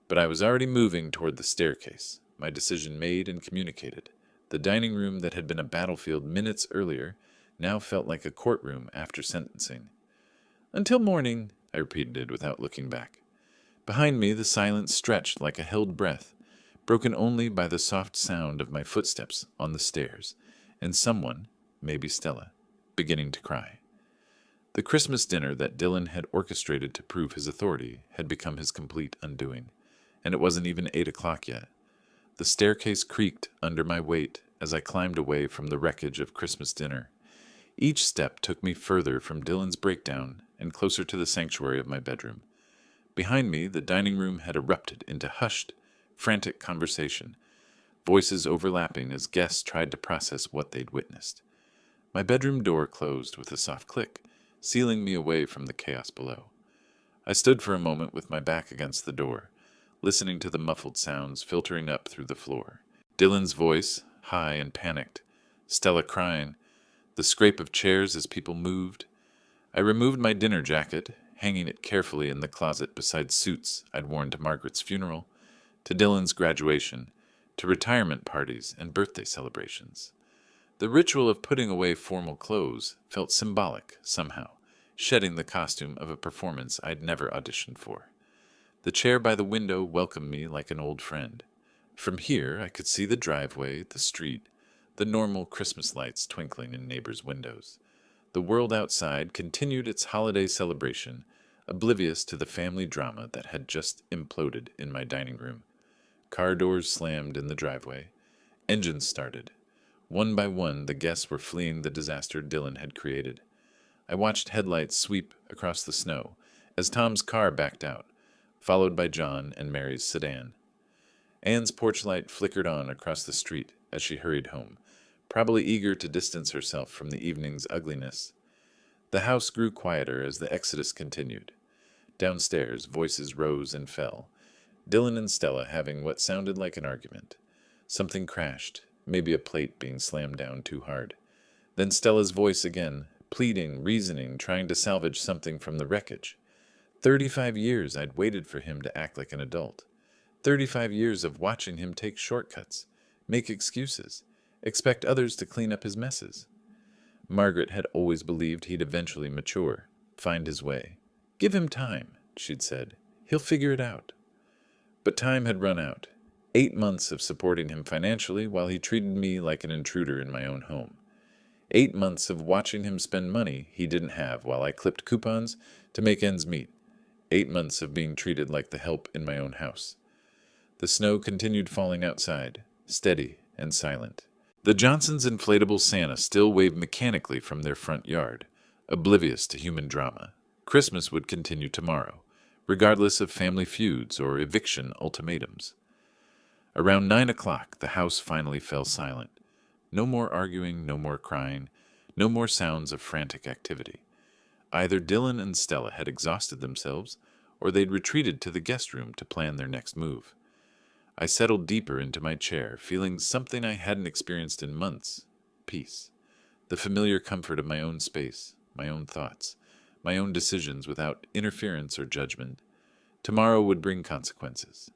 But I was already moving toward the staircase, my decision made and communicated. The dining room that had been a battlefield minutes earlier now felt like a courtroom after sentencing. Until morning, I repeated without looking back. Behind me, the silence stretched like a held breath, broken only by the soft sound of my footsteps on the stairs, and someone, maybe Stella, beginning to cry. The Christmas dinner that Dylan had orchestrated to prove his authority had become his complete undoing, and it wasn't even 8 o'clock yet. The staircase creaked under my weight as I climbed away from the wreckage of Christmas dinner. Each step took me further from Dylan's breakdown and closer to the sanctuary of my bedroom. Behind me, the dining room had erupted into hushed, frantic conversation, voices overlapping as guests tried to process what they'd witnessed. My bedroom door closed with a soft click, sealing me away from the chaos below. I stood for a moment with my back against the door, listening to the muffled sounds filtering up through the floor. Dylan's voice, high and panicked, Stella crying, the scrape of chairs as people moved. I removed my dinner jacket, hanging it carefully in the closet beside suits I'd worn to Margaret's funeral, to Dylan's graduation, to retirement parties and birthday celebrations. The ritual of putting away formal clothes felt symbolic, somehow, shedding the costume of a performance I'd never auditioned for. The chair by the window welcomed me like an old friend. From here, I could see the driveway, the street, the normal Christmas lights twinkling in neighbors' windows. The world outside continued its holiday celebration, oblivious to the family drama that had just imploded in my dining room. Car doors slammed in the driveway. Engines started. One by one, the guests were fleeing the disaster Dylan had created. I watched headlights sweep across the snow as Tom's car backed out, followed by John and Mary's sedan. Anne's porch light flickered on across the street as she hurried home, probably eager to distance herself from the evening's ugliness. The house grew quieter as the exodus continued. Downstairs, voices rose and fell, Dylan and Stella having what sounded like an argument. Something crashed, maybe a plate being slammed down too hard. Then Stella's voice again, pleading, reasoning, trying to salvage something from the wreckage. 35 years I'd waited for him to act like an adult. 35 years of watching him take shortcuts, make excuses, expect others to clean up his messes. Margaret had always believed he'd eventually mature, find his way. Give him time, she'd said. He'll figure it out. But time had run out. 8 months of supporting him financially while he treated me like an intruder in my own home. 8 months of watching him spend money he didn't have while I clipped coupons to make ends meet. 8 months of being treated like the help in my own house. The snow continued falling outside, steady and silent. The Johnsons' inflatable Santa still waved mechanically from their front yard, oblivious to human drama. Christmas would continue tomorrow, regardless of family feuds or eviction ultimatums. Around 9 o'clock, the house finally fell silent. No more arguing, no more crying, no more sounds of frantic activity. Either Dylan and Stella had exhausted themselves, or they'd retreated to the guest room to plan their next move. I settled deeper into my chair, feeling something I hadn't experienced in months: peace. The familiar comfort of my own space, my own thoughts, my own decisions without interference or judgment. Tomorrow would bring consequences.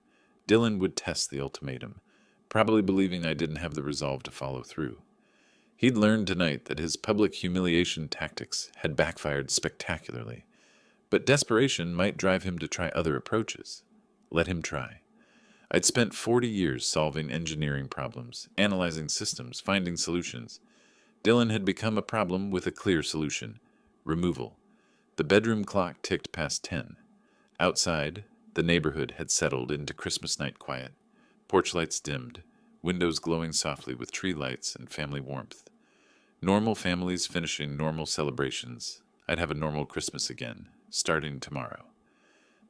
Dylan would test the ultimatum, probably believing I didn't have the resolve to follow through. He'd learned tonight that his public humiliation tactics had backfired spectacularly, but desperation might drive him to try other approaches. Let him try. I'd spent 40 years solving engineering problems, analyzing systems, finding solutions. Dylan had become a problem with a clear solution: removal. The bedroom clock ticked past 10. Outside, the neighborhood had settled into Christmas night quiet. Porch lights dimmed, windows glowing softly with tree lights and family warmth. Normal families finishing normal celebrations. I'd have a normal Christmas again, starting tomorrow.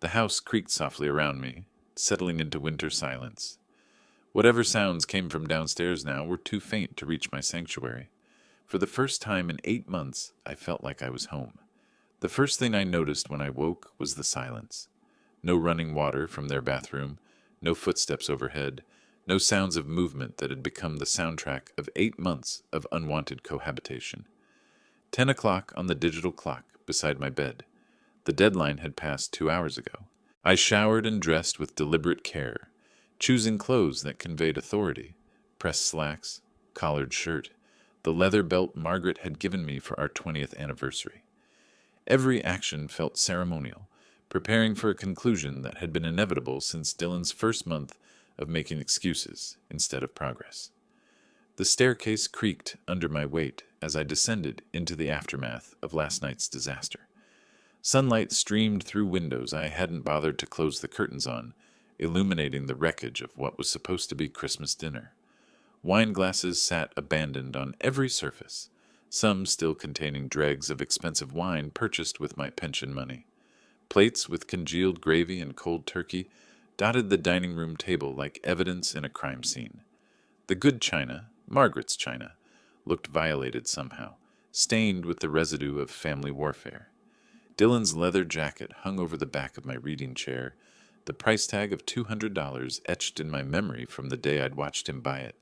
The house creaked softly around me, settling into winter silence. Whatever sounds came from downstairs now were too faint to reach my sanctuary. For the first time in 8 months, I felt like I was home. The first thing I noticed when I woke was the silence. No running water from their bathroom, no footsteps overhead, no sounds of movement that had become the soundtrack of 8 months of unwanted cohabitation. 10 o'clock on the digital clock beside my bed. The deadline had passed 2 hours ago. I showered and dressed with deliberate care, choosing clothes that conveyed authority: pressed slacks, collared shirt, the leather belt Margaret had given me for our 20th anniversary. Every action felt ceremonial, preparing for a conclusion that had been inevitable since Dylan's first month of making excuses instead of progress. The staircase creaked under my weight as I descended into the aftermath of last night's disaster. Sunlight streamed through windows I hadn't bothered to close the curtains on, illuminating the wreckage of what was supposed to be Christmas dinner. Wine glasses sat abandoned on every surface, some still containing dregs of expensive wine purchased with my pension money. Plates with congealed gravy and cold turkey dotted the dining room table like evidence in a crime scene. The good china, Margaret's china, looked violated somehow, stained with the residue of family warfare. Dylan's leather jacket hung over the back of my reading chair, the price tag of $200 etched in my memory from the day I'd watched him buy it.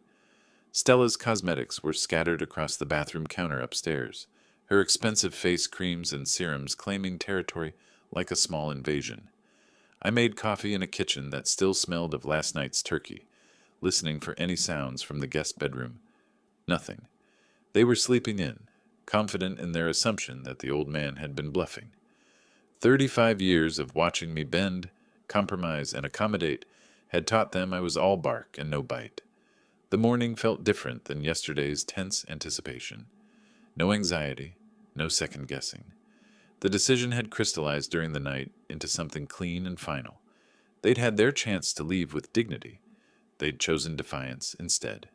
Stella's cosmetics were scattered across the bathroom counter upstairs, her expensive face creams and serums claiming territory like a small invasion. I made coffee in a kitchen that still smelled of last night's turkey, listening for any sounds from the guest bedroom. Nothing. They were sleeping in, confident in their assumption that the old man had been bluffing. 35 years of watching me bend, compromise, and accommodate had taught them I was all bark and no bite. The morning felt different than yesterday's tense anticipation. No anxiety, no second guessing. The decision had crystallized during the night into something clean and final. They'd had their chance to leave with dignity. They'd chosen defiance instead.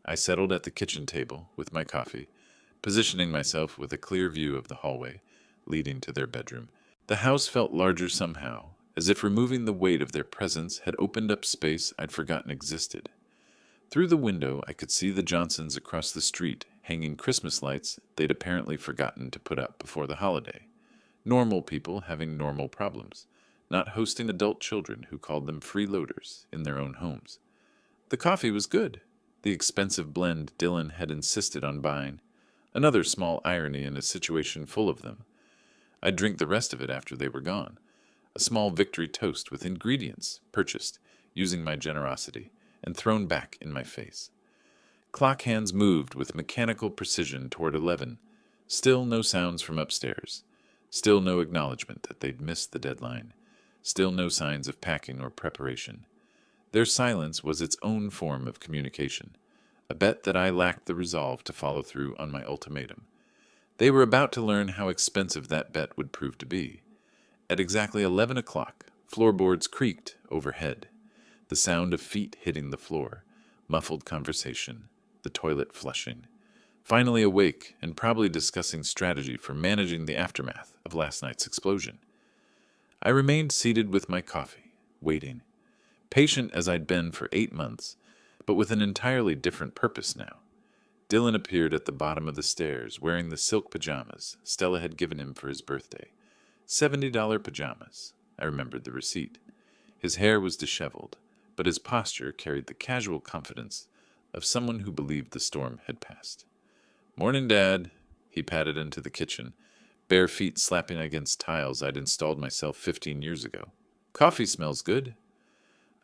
I settled at the kitchen table with my coffee, positioning myself with a clear view of the hallway leading to their bedroom. The house felt larger somehow, as if removing the weight of their presence had opened up space I'd forgotten existed. Through the window, I could see the Johnsons across the street hanging Christmas lights they'd apparently forgotten to put up before the holiday. Normal people having normal problems, not hosting adult children who called them freeloaders in their own homes. The coffee was good, the expensive blend Dylan had insisted on buying. Another small irony in a situation full of them. I'd drink the rest of it after they were gone. A small victory toast with ingredients purchased using my generosity and thrown back in my face. Clock hands moved with mechanical precision toward 11. Still no sounds from upstairs. Still no acknowledgement that they'd missed the deadline. Still no signs of packing or preparation. Their silence was its own form of communication, a bet that I lacked the resolve to follow through on my ultimatum. They were about to learn how expensive that bet would prove to be. At exactly 11 o'clock, floorboards creaked overhead. The sound of feet hitting the floor, muffled conversation, the toilet flushing. Finally awake and probably discussing strategy for managing the aftermath of last night's explosion. I remained seated with my coffee, waiting, patient as I'd been for 8 months, but with an entirely different purpose now. Dylan appeared at the bottom of the stairs, wearing the silk pajamas Stella had given him for his birthday. $70 pajamas. I remembered the receipt. His hair was disheveled, but his posture carried the casual confidence of someone who believed the storm had passed. "Morning, Dad." He padded into the kitchen, bare feet slapping against tiles I'd installed myself 15 years ago. "Coffee smells good."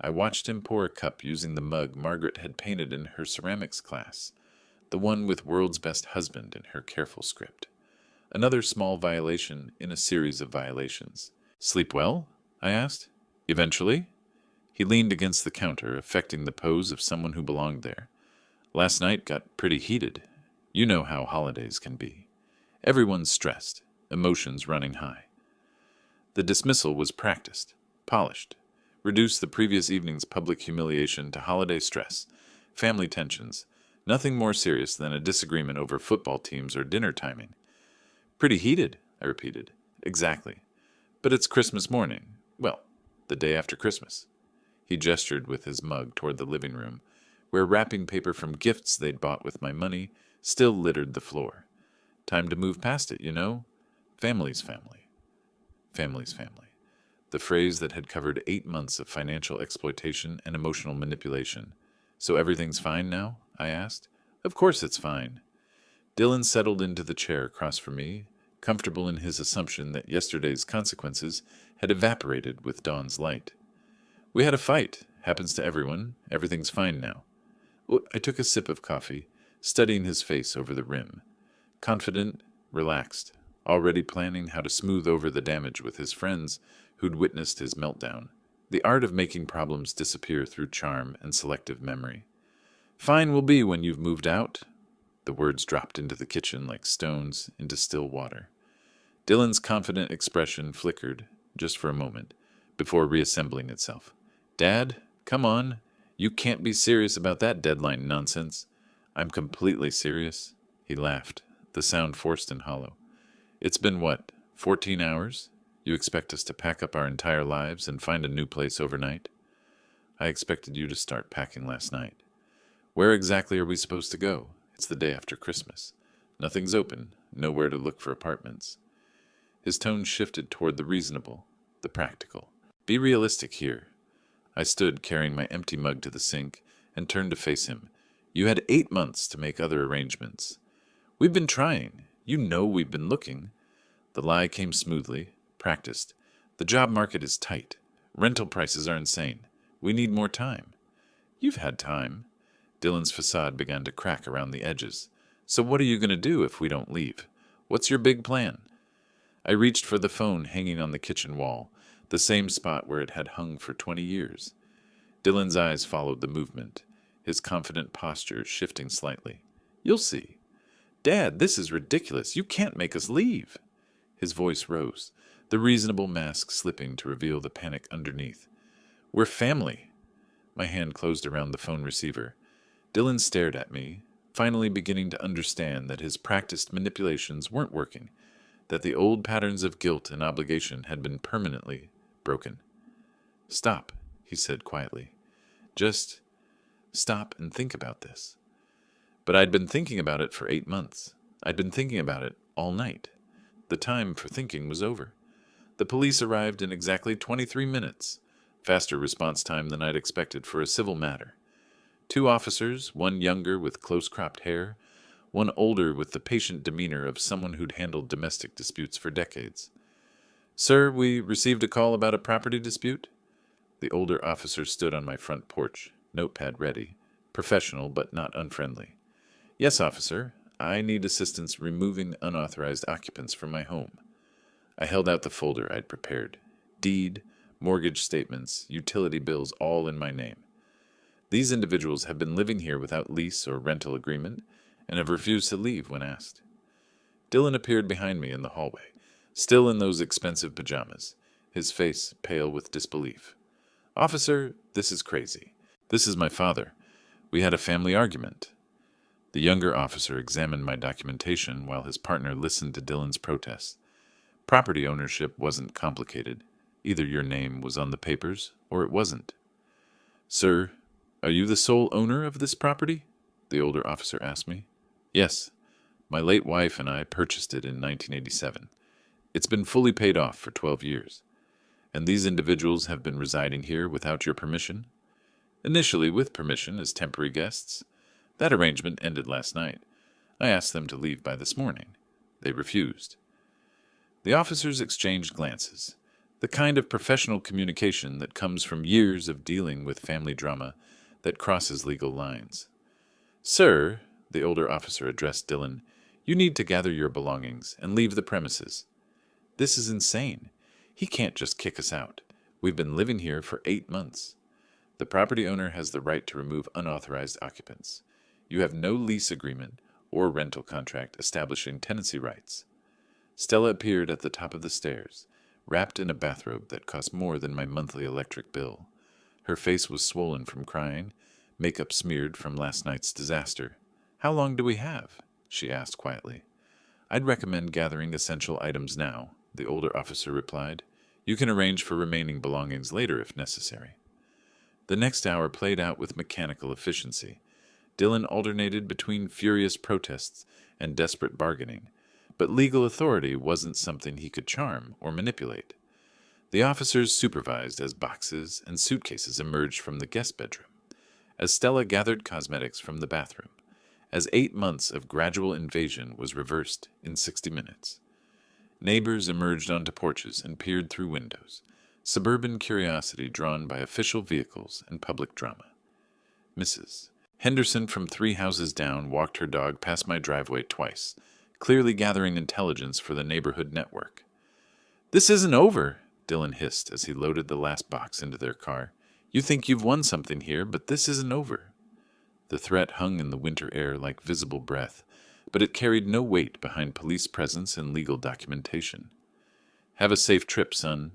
I watched him pour a cup using the mug Margaret had painted in her ceramics class, the one with "World's Best Husband" in her careful script. Another small violation in a series of violations. "Sleep well?" I asked. "Eventually?" He leaned against the counter, affecting the pose of someone who belonged there. "Last night got pretty heated. You know how holidays can be. Everyone's stressed, emotions running high." The dismissal was practiced, polished, reduced the previous evening's public humiliation to holiday stress, family tensions, nothing more serious than a disagreement over football teams or dinner timing. "Pretty heated," I repeated. "Exactly. But it's Christmas morning. Well, the day after Christmas." He gestured with his mug toward the living room, where wrapping paper from gifts they'd bought with my money still littered the floor. "Time to move past it, you know? Family's family. Family's family." The phrase that had covered 8 months of financial exploitation and emotional manipulation. "So everything's fine now?" I asked. "Of course it's fine." Dylan settled into the chair across from me, comfortable in his assumption that yesterday's consequences had evaporated with dawn's light. "We had a fight. Happens to everyone. Everything's fine now." I took a sip of coffee, studying his face over the rim. Confident, relaxed, already planning how to smooth over the damage with his friends who'd witnessed his meltdown. The art of making problems disappear through charm and selective memory. "Fine will be when you've moved out." The words dropped into the kitchen like stones into still water. Dylan's confident expression flickered, just for a moment, before reassembling itself. "Dad, come on. You can't be serious about that deadline nonsense." "I'm completely serious." He laughed, the sound forced and hollow. "It's been what, 14 hours? You expect us to pack up our entire lives and find a new place overnight?" "I expected you to start packing last night." "Where exactly are we supposed to go? It's the day after Christmas. Nothing's open, nowhere to look for apartments." His tone shifted toward the reasonable, the practical. "Be realistic here." I stood, carrying my empty mug to the sink, and turned to face him. "You had 8 months to make other arrangements." "We've been trying. You know we've been looking." The lie came smoothly, practiced. "The job market is tight. Rental prices are insane. We need more time." "You've had time." Dylan's facade began to crack around the edges. "So what are you going to do if we don't leave? What's your big plan?" I reached for the phone hanging on the kitchen wall, the same spot where it had hung for 20 years. Dylan's eyes followed the movement, his confident posture shifting slightly. "You'll see." "Dad, this is ridiculous. You can't make us leave." His voice rose, the reasonable mask slipping to reveal the panic underneath. "We're family." My hand closed around the phone receiver. Dylan stared at me, finally beginning to understand that his practiced manipulations weren't working, that the old patterns of guilt and obligation had been permanently broken. "Stop," he said quietly. "Just stop and think about this." But I'd been thinking about it for 8 months. I'd been thinking about it all night. The time for thinking was over. The police arrived in exactly 23 minutes, faster response time than I'd expected for a civil matter. 2 officers, one younger with close-cropped hair, one older with the patient demeanor of someone who'd handled domestic disputes for decades. "Sir, we received a call about a property dispute." The older officer stood on my front porch, notepad ready, professional but not unfriendly. "Yes, officer. I need assistance removing unauthorized occupants from my home." I held out the folder I'd prepared. Deed, mortgage statements, utility bills, all in my name. "These individuals have been living here without lease or rental agreement and have refused to leave when asked." Dylan appeared behind me in the hallway, still in those expensive pajamas, his face pale with disbelief. "Officer, this is crazy. This is my father. We had a family argument." The younger officer examined my documentation while his partner listened to Dylan's protests. "Property ownership wasn't complicated. Either your name was on the papers or it wasn't." "Sir, are you the sole owner of this property?" the older officer asked me. Yes, my late wife and I purchased it in 1987. It's been fully paid off for 12 years. And these individuals have been residing here without your permission? Initially with permission as temporary guests. That arrangement ended last night. I asked them to leave by this morning. They refused. The officers exchanged glances, the kind of professional communication that comes from years of dealing with family drama that crosses legal lines. Sir, the older officer addressed Dylan, you need to gather your belongings and leave the premises. This is insane. He can't just kick us out. We've been living here for 8 months. The property owner has the right to remove unauthorized occupants. You have no lease agreement or rental contract establishing tenancy rights. Stella appeared at the top of the stairs, wrapped in a bathrobe that cost more than my monthly electric bill. Her face was swollen from crying, makeup smeared from last night's disaster. How long do we have? She asked quietly. I'd recommend gathering essential items now, the older officer replied. You can arrange for remaining belongings later if necessary. The next hour played out with mechanical efficiency. Dylan alternated between furious protests and desperate bargaining, but legal authority wasn't something he could charm or manipulate. The officers supervised as boxes and suitcases emerged from the guest bedroom, as Stella gathered cosmetics from the bathroom, as 8 months of gradual invasion was reversed in 60 minutes. Neighbors emerged onto porches and peered through windows, suburban curiosity drawn by official vehicles and public drama. Mrs. Henderson from 3 houses down walked her dog past my driveway twice, clearly gathering intelligence for the neighborhood network. This isn't over, Dylan hissed as he loaded the last box into their car. You think you've won something here, but this isn't over. The threat hung in the winter air like visible breath, but it carried no weight behind police presence and legal documentation. Have a safe trip, son.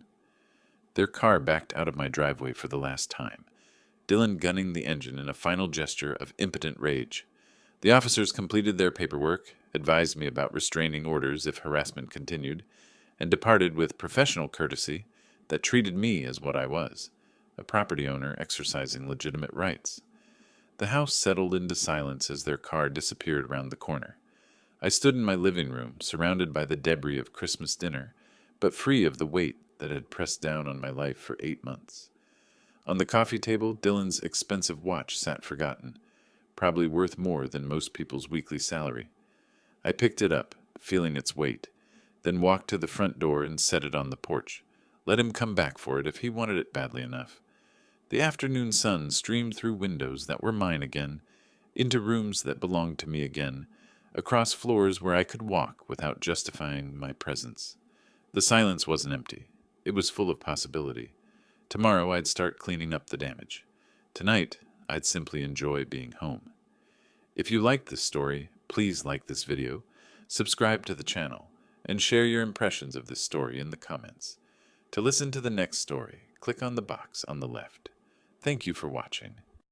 Their car backed out of my driveway for the last time, Dylan gunning the engine in a final gesture of impotent rage. The officers completed their paperwork, advised me about restraining orders if harassment continued, and departed with professional courtesy that treated me as what I was, a property owner exercising legitimate rights. The house settled into silence as their car disappeared around the corner. I stood in my living room, surrounded by the debris of Christmas dinner, but free of the weight that had pressed down on my life for 8 months. On the coffee table, Dylan's expensive watch sat forgotten, probably worth more than most people's weekly salary. I picked it up, feeling its weight, then walked to the front door and set it on the porch. Let him come back for it if he wanted it badly enough. The afternoon sun streamed through windows that were mine again, into rooms that belonged to me again, across floors where I could walk without justifying my presence. The silence wasn't empty. It was full of possibility. Tomorrow I'd start cleaning up the damage. Tonight, I'd simply enjoy being home. If you liked this story, please like this video, subscribe to the channel, and share your impressions of this story in the comments. To listen to the next story, click on the box on the left. Thank you for watching.